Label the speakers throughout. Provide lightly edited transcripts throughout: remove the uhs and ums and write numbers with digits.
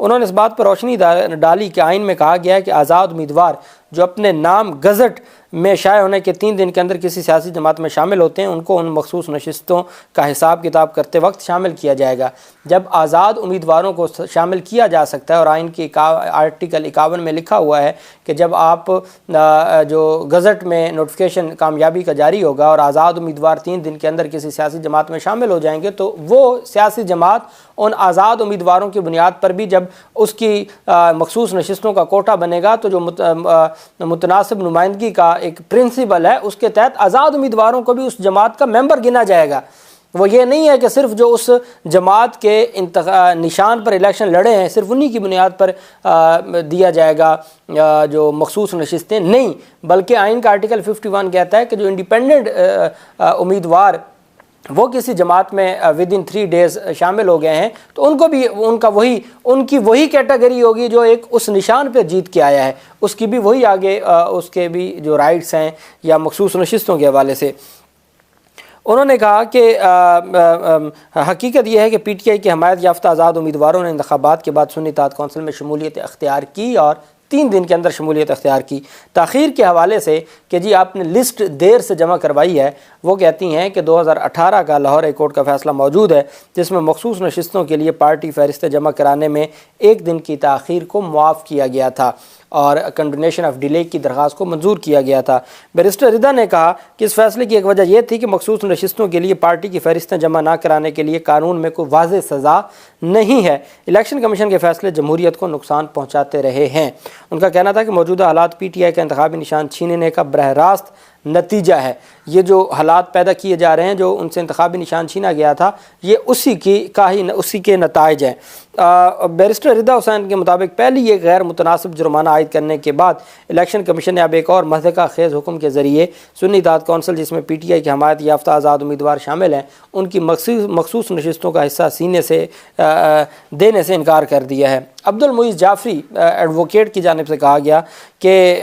Speaker 1: انہوں نے اس بات پر روشنی ڈالی کہ آئین میں کہا گیا ہے کہ آزاد امیدوار جو اپنے نام گزٹ میں شائع ہونے کے 3 دن کے اندر کسی سیاسی جماعت میں شامل ہوتے ہیں ان کو ان مخصوص نشستوں کا حساب کتاب کرتے وقت شامل کیا جائے گا۔ جب آزاد امیدواروں کو شامل کیا جا سکتا ہے، اور آئین کی آرٹیکل 51 میں لکھا ہوا ہے کہ جب آپ جو گزٹ میں نوٹیفیکیشن کامیابی کا جاری ہوگا اور آزاد امیدوار 3 دن کے اندر کسی سیاسی جماعت میں شامل ہو جائیں گے تو وہ سیاسی جماعت ان آزاد امیدواروں کی بنیاد پر بھی جب اس کی مخصوص نشستوں کا کوٹا بنے گا تو جو متناسب نمائندگی کا ایک پرنسپل ہے اس کے تحت آزاد امیدواروں کو بھی اس جماعت کا ممبر گنا جائے گا۔ وہ یہ نہیں ہے کہ صرف جو اس جماعت کے نشان پر الیکشن لڑے ہیں صرف انہی کی بنیاد پر دیا جائے گا جو مخصوص نشستیں، نہیں، بلکہ آئین کا آرٹیکل 51 کہتا ہے کہ جو انڈیپینڈنٹ امیدوار وہ کسی جماعت میں ودن 3 days شامل ہو گئے ہیں تو ان کو بھی ان کی وہی کیٹیگری ہوگی جو ایک اس نشان پہ جیت کے آیا ہے، اس کی بھی وہی آگے اس کے بھی جو رائٹس ہیں یا مخصوص نشستوں کے حوالے سے۔ انہوں نے کہا کہ حقیقت یہ ہے کہ پی ٹی آئی کے حمایت یافتہ آزاد امیدواروں نے انتخابات کے بعد سنی اتحاد کونسل میں شمولیت اختیار کی اور 3 دن کے اندر شمولیت اختیار کی۔ تاخیر کے حوالے سے کہ جی آپ نے لسٹ دیر سے جمع کروائی ہے، وہ کہتی ہیں کہ 2018 کا لاہور ہائی کورٹ کا فیصلہ موجود ہے جس میں مخصوص نشستوں کے لیے پارٹی فہرستیں جمع کرانے میں 1 دن کی تاخیر کو معاف کیا گیا تھا اور کنڈونیشن آف ڈیلے کی درخواست کو منظور کیا گیا تھا۔ بیرسٹر رضا نے کہا کہ اس فیصلے کی ایک وجہ یہ تھی کہ مخصوص نشستوں کے لیے پارٹی کی فہرستیں جمع نہ کرانے کے لیے قانون میں کوئی واضح سزا نہیں ہے۔ الیکشن کمیشن کے فیصلے جمہوریت کو نقصان پہنچاتے رہے ہیں۔ ان کا کہنا تھا کہ موجودہ حالات پی ٹی آئی کا انتخابی نشان چھیننے کا براہ راست نتیجہ ہے۔ یہ جو حالات پیدا کیے جا رہے ہیں، جو ان سے انتخابی نشان چھینا گیا تھا، یہ اسی کے نتائج ہیں۔ بیرسٹر رضا حسین کے مطابق پہلی یہ غیر متناسب جرمانہ عائد کرنے کے بعد الیکشن کمیشن نے اب ایک اور مضحکہ خیز حکم کے ذریعے سنی اتحاد کونسل جس میں پی ٹی آئی کی حمایت یافتہ آزاد امیدوار شامل ہیں ان کی مخصوص نشستوں کا حصہ دینے سے انکار کر دیا ہے۔ عبدالمعیز جعفری ایڈوکیٹ کی جانب سے کہا گیا کہ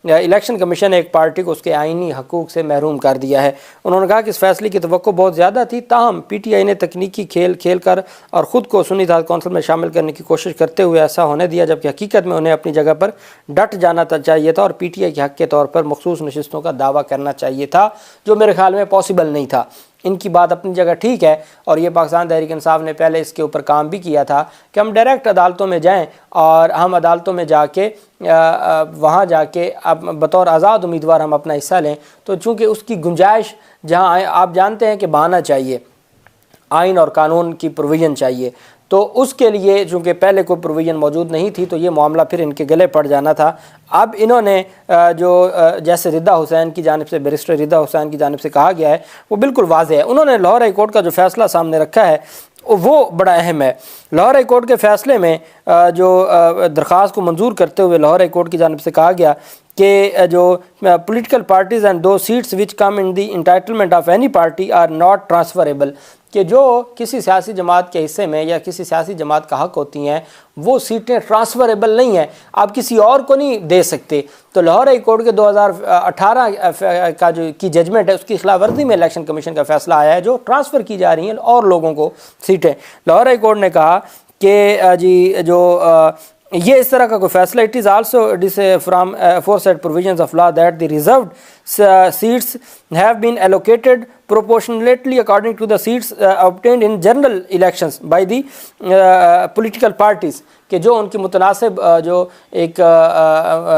Speaker 1: الیکشن کمیشن نے ایک پارٹی کو اس کے آئینی حقوق سے محروم کر دیا ہے۔ انہوں نے کہا کہ اس فیصلے کی توقع بہت زیادہ تھی، تاہم پی ٹی آئی نے تکنیکی کھیل کھیل کر اور خود کو سنی اتحاد کونسل میں شامل کرنے کی کوشش کرتے ہوئے ایسا ہونے دیا، جبکہ حقیقت میں انہیں اپنی جگہ پر ڈٹ جانا چاہیے تھا اور پی ٹی آئی کے حق کے طور پر مخصوص نشستوں کا دعویٰ کرنا چاہیے تھا، جو میرے خیال میں پاسبل نہیں تھا۔ ان کی بات اپنی جگہ ٹھیک ہے، اور یہ پاکستان تحریک انصاف نے پہلے اس کے اوپر کام بھی کیا تھا کہ ہم ڈائریکٹ عدالتوں میں جائیں اور ہم عدالتوں میں جا کے وہاں جا کے بطور آزاد امیدوار ہم اپنا حصہ لیں، تو چونکہ اس کی گنجائش جہاں آپ جانتے ہیں کہ بہانا چاہیے، آئین اور قانون کی پروویژن چاہیے، تو اس کے لیے چونکہ پہلے کوئی پروویژن موجود نہیں تھی تو یہ معاملہ پھر ان کے گلے پڑ جانا تھا۔ اب انہوں نے جو جیسے رضا حسین کی جانب سے بیرسٹر رضا حسین کی جانب سے کہا گیا ہے وہ بالکل واضح ہے۔ انہوں نے لاہور ہائی کورٹ کا جو فیصلہ سامنے رکھا ہے وہ بڑا اہم ہے۔ لاہور ہائی کورٹ کے فیصلے میں جو درخواست کو منظور کرتے ہوئے لاہور ہائی کورٹ کی جانب سے کہا گیا کہ جو political parties and two seats which come in the entitlement of any party are not transferable, کہ جو کسی سیاسی جماعت کے حصے میں یا کسی سیاسی جماعت کا حق ہوتی ہیں وہ سیٹیں ٹرانسفریبل نہیں ہیں، آپ کسی اور کو نہیں دے سکتے۔ تو لاہور ہائی کورٹ کے 2018 کا جو کی ججمنٹ ہے اس کی خلاف ورزی میں الیکشن کمیشن کا فیصلہ آیا ہے، جو ٹرانسفر کی جا رہی ہیں اور لوگوں کو سیٹیں۔ لاہور ہائی کورٹ نے کہا کہ جی جو یہ اس طرح کا کوئی فیصلہ it is also from aforesaid provisions of law that the reserved seats have been allocated proportionately according to the seats obtained in general elections by the political parties، کہ جو ان کی متناسب جو ایک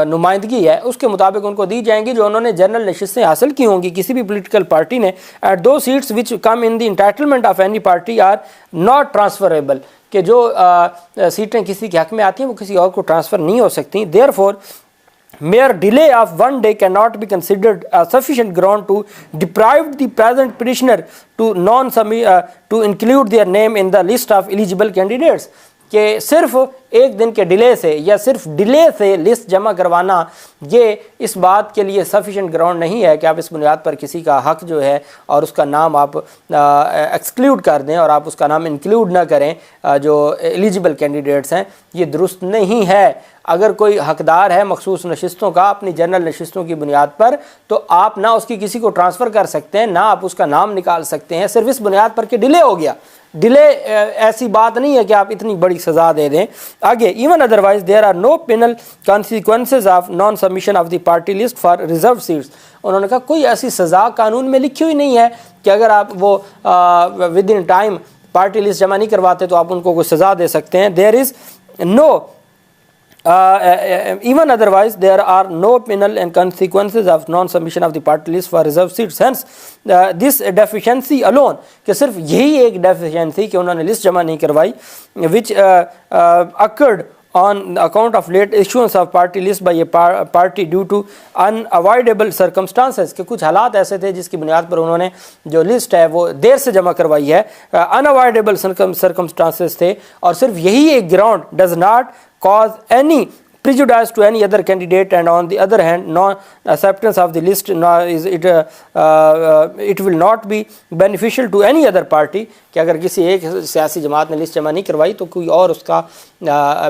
Speaker 1: نمائندگی ہے اس کے مطابق ان کو دی جائیں گی جو انہوں نے جنرل نشستیں حاصل کی ہوں گی کسی بھی پولیٹیکل پارٹی نے۔ at those seats which come in the entitlement of any party are not transferable، کہ جو سیٹیں کسی کے حق میں آتی ہیں وہ کسی اور کو ٹرانسفر نہیں ہو سکتی۔ therefore mere delay of 1 day cannot be considered a sufficient ground to deprive the present petitioner to include their name in the list of eligible candidates، کہ صرف 1 دن کے ڈیلے سے یا صرف ڈیلے سے لسٹ جمع کروانا یہ اس بات کے لیے سفیشینٹ گراؤنڈ نہیں ہے کہ آپ اس بنیاد پر کسی کا حق جو ہے اور اس کا نام آپ ایکسکلیوڈ کر دیں اور آپ اس کا نام انکلیوڈ نہ کریں جو ایلیجیبل کینڈیڈیٹس ہیں، یہ درست نہیں ہے۔ اگر کوئی حقدار ہے مخصوص نشستوں کا اپنی جنرل نشستوں کی بنیاد پر تو آپ نہ اس کی کسی کو ٹرانسفر کر سکتے ہیں، نہ آپ اس کا نام نکال سکتے ہیں، صرف اس بنیاد پر کہ ڈیلے ہو گیا۔ ڈیلے ایسی بات نہیں ہے کہ آپ اتنی بڑی سزا دے دیں۔ آگے even otherwise there are no penal consequences of non submission of the party list for reserve seats. انہوں نے کہا کوئی ایسی سزا قانون میں لکھی ہوئی نہیں ہے کہ اگر آپ وہ with in time party list جمع نہیں کرواتے تو آپ ان کو کوئی سزا دے سکتے ہیں۔ دیر از نو even otherwise there are no penal and consequences of non-submission of the party list for reserved seats. Hence this deficiency alone کہ صرف یہی ایک deficiency کہ انہوں نے لسٹ جمع نہیں کروائی which occurred on account of late issuance of party list by a party due to unavoidable circumstances کہ کچھ حالات ایسے تھے جس کی بنیاد پر انہوں نے جو لسٹ ہے وہ دیر سے جمع کروائی ہے، unavoidable circumstances تھے، اور صرف یہی ایک ground does not cause any prejudice to any other candidate, and on the other hand non-acceptance of the list it will not be beneficial to any other party کہ اگر کسی ایک سیاسی جماعت نے لسٹ جمع نہیں کروائی تو کوئی اور اس کا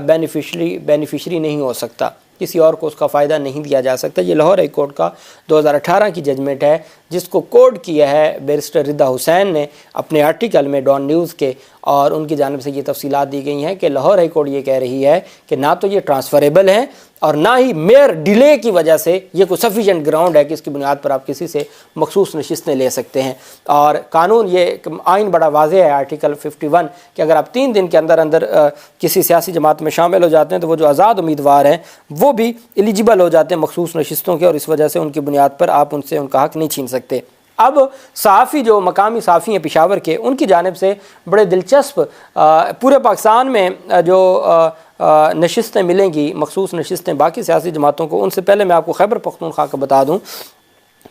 Speaker 1: بینیفیشری نہیں ہو سکتا، کسی اور کو اس کا فائدہ نہیں دیا جا سکتا۔ یہ لاہور ہائی کورٹ کا 2018 کی ججمنٹ ہے جس کو کوڈ کیا ہے بیرسٹر رضا حسین نے اپنے آرٹیکل میں ڈان نیوز کے، اور ان کی جانب سے یہ تفصیلات دی گئی ہیں کہ لاہور ہائی کورٹ یہ کہہ رہی ہے کہ نہ تو یہ ٹرانسفریبل ہیں اور نہ ہی میئر ڈیلے کی وجہ سے یہ کوئی سفیشینٹ گراؤنڈ ہے کہ اس کی بنیاد پر آپ کسی سے مخصوص نشستیں لے سکتے ہیں۔ اور قانون یہ آئین بڑا واضح ہے، آرٹیکل 51 کہ اگر آپ 3 دن کے اندر اندر کسی سیاسی جماعت میں شامل ہو جاتے ہیں تو وہ جو آزاد امیدوار ہیں وہ بھی ایلیجیبل ہو جاتے ہیں مخصوص نشستوں کے، اور اس وجہ سے ان کی بنیاد پر آپ ان سے ان کا حق نہیں چھین سکتے۔ اب صحافی جو مقامی صحافی ہیں پشاور کے، ان کی جانب سے بڑے دلچسپ پورے پاکستان میں جو نشستیں ملیں گی، مخصوص نشستیں باقی سیاسی جماعتوں کو، ان سے پہلے میں آپ کو خیبر پختونخوا کا بتا دوں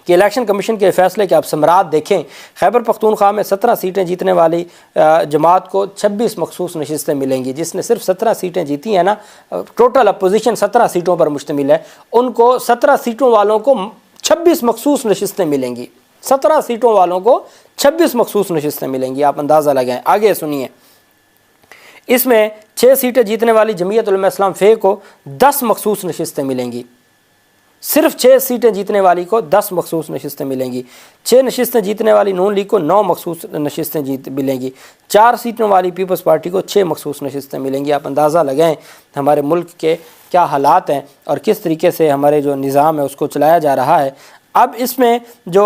Speaker 1: کہ الیکشن کمیشن کے فیصلے کے آپ ثمرات دیکھیں۔ خیبر پختونخوا میں 17 سیٹیں جیتنے والی جماعت کو 26 مخصوص نشستیں ملیں گی۔ جس نے صرف 17 سیٹیں جیتی ہیں نا، ٹوٹل اپوزیشن 17 سیٹوں پر مشتمل ہے، ان کو 17 سیٹوں والوں کو 26 مخصوص نشستیں ملیں گی۔ 17 سیٹوں والوں کو 26 مخصوص نشستیں ملیں گی، آپ اندازہ لگائیں۔ آگے سنیے، اس میں 6 سیٹیں جیتنے والی جمعیت علماء اسلام فے کو 10 مخصوص نشستیں ملیں گی۔ صرف 6 سیٹیں جیتنے والی کو 10 مخصوص نشستیں ملیں گی۔ 6 نشستیں جیتنے والی نون لیگ کو 9 مخصوص نشستیں ملیں گی۔ 4 سیٹوں والی پیپلز پارٹی کو 6 مخصوص نشستیں ملیں گی۔ آپ اندازہ لگائیں ہمارے ملک کے کیا حالات ہیں اور کس طریقے سے ہمارے جو نظام ہے اس کو چلایا جا رہا ہے۔ اب اس میں جو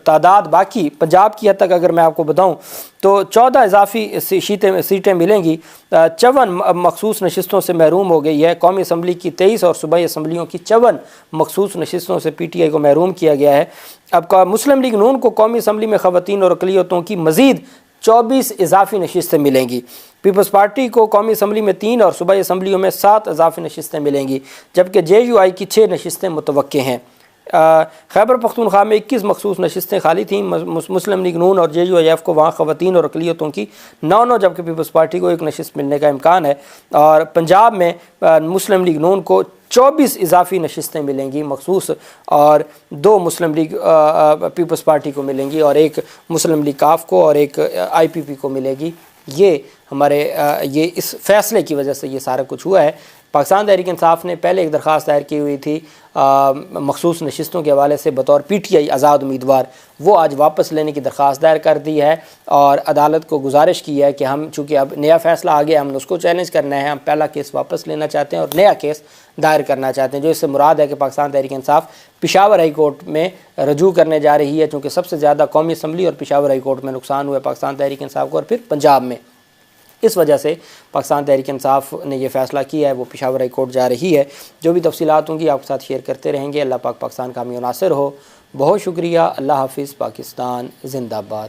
Speaker 1: تعداد باقی پنجاب کی حد تک اگر میں آپ کو بتاؤں تو 14 اضافی سیٹیں ملیں گی۔ 54 مخصوص نشستوں سے محروم ہو گئی ہے۔ قومی اسمبلی کی 23 اور صوبائی اسمبلیوں کی 54 مخصوص نشستوں سے پی ٹی آئی کو محروم کیا گیا ہے۔ اب مسلم لیگ نون کو قومی اسمبلی میں خواتین اور اقلیتوں کی مزید 24 اضافی نشستیں ملیں گی۔ پیپلز پارٹی کو قومی اسمبلی میں 3 اور صوبائی اسمبلیوں میں 7 اضافی نشستیں ملیں گی، جبکہ جے یو آئی کی 6 نشستیں متوقع ہیں۔ خیبر پختونخوا میں 21 مخصوص نشستیں خالی تھیں۔ مسلم لیگ نون اور جے یو آئی ایف کو وہاں خواتین اور اقلیتوں کی 9 جبکہ پیپلز پارٹی کو 1 نشست ملنے کا امکان ہے۔ اور پنجاب میں مسلم لیگ نون کو 24 اضافی نشستیں ملیں گی مخصوص، اور 2 مسلم لیگ پیپلز پارٹی کو ملیں گی اور 1 مسلم لیگ کاف کو اور 1 آئی پی پی کو ملے گی۔ یہ ہمارے یہ اس فیصلے کی وجہ سے یہ سارا کچھ ہوا ہے۔ پاکستان تحریک انصاف نے پہلے ایک درخواست دائر کی ہوئی تھی مخصوص نشستوں کے حوالے سے بطور پی ٹی آئی آزاد امیدوار، وہ آج واپس لینے کی درخواست دائر کر دی ہے اور عدالت کو گزارش کی ہے کہ ہم چونکہ اب نیا فیصلہ آ گیا، ہم نے اس کو چیلنج کرنا ہے، ہم پہلا کیس واپس لینا چاہتے ہیں اور نیا کیس دائر کرنا چاہتے ہیں، جو اس سے مراد ہے کہ پاکستان تحریک انصاف پشاور ہائی کورٹ میں رجوع کرنے جا رہی ہے، چونکہ سب سے زیادہ قومی اسمبلی اور پشاور ہائی کورٹ میں نقصان ہوا ہے پاکستان تحریک انصاف کو اور پھر پنجاب میں۔ اس وجہ سے پاکستان تحریک انصاف نے یہ فیصلہ کیا ہے، وہ پشاور ہائی کورٹ جا رہی ہے۔ جو بھی تفصیلات ہوں گی آپ کے ساتھ شیئر کرتے رہیں گے۔ اللہ پاک پاکستان کا حامی و ناصر ہو۔ بہت شکریہ۔ اللہ حافظ۔ پاکستان زندہ باد۔